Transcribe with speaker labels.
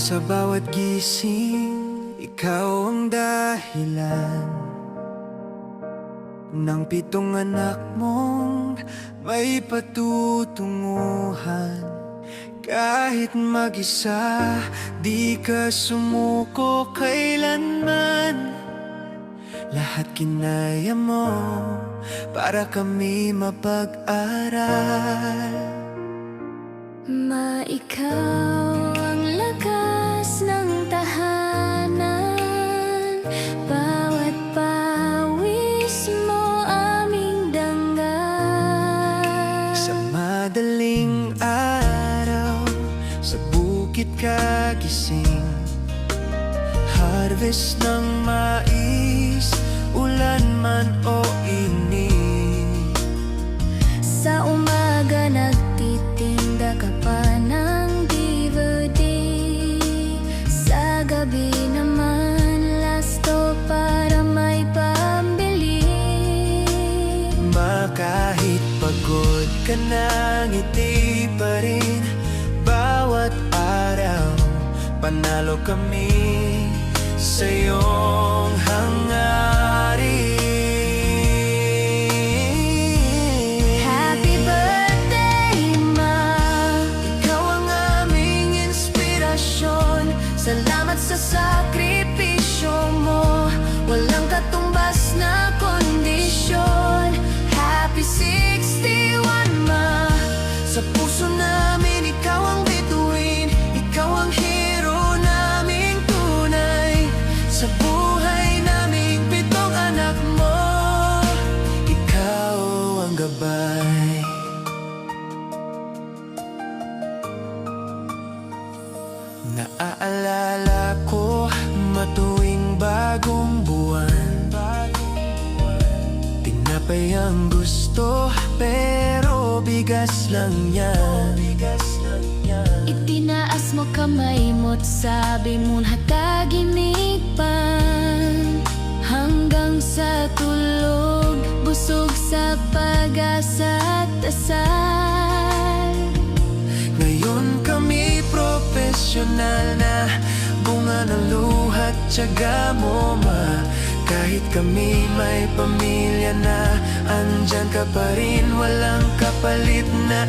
Speaker 1: Sa bawat gising, ikaw ang dahilan ng 7 anak mong may patutunguhan. Kahit mag-isa, di ka sumuko kailanman. Lahat kinaya mo para kami mapag-aral.
Speaker 2: Ikaw ang lakas ng tahanan, bawat pawis mo aming danggal.
Speaker 1: Sa madaling araw, sa bukid kagising, harvest ng mais, ulan man o init.
Speaker 2: Sa umaga nagtitinda ka pa ng DVD, sa gabi naman lasto para may pambili.
Speaker 1: Kahit pagod ka na, ngiti pa rin bawat araw. Panalo kami sa iyong hangarin.
Speaker 2: Happy birthday, Ma!
Speaker 1: Ikaw ang aming inspirasyon. Salamat sa sakripisyo mo, walang katumbas na kondisyon. Happy 61, Ma! Sa puso namin, ikaw ang bituin, ikaw ang hero naming tunay. Sa buhay naming 7 anak mo, ikaw ang gabay. Naaalala ko matuwing bagong buwan, tinapay ang gusto pero bigas lang yan.
Speaker 2: Itinaas mo kamay mo't sabi mo't hataginipan, hanggang sa tulog, busog sa pag-asa at dasal.
Speaker 1: Ngayon kami profesional na, bunga ng luha't tiyaga mo, Ma. Kahit kami may pamilya na, andyan ka pa rin, walang kapalit na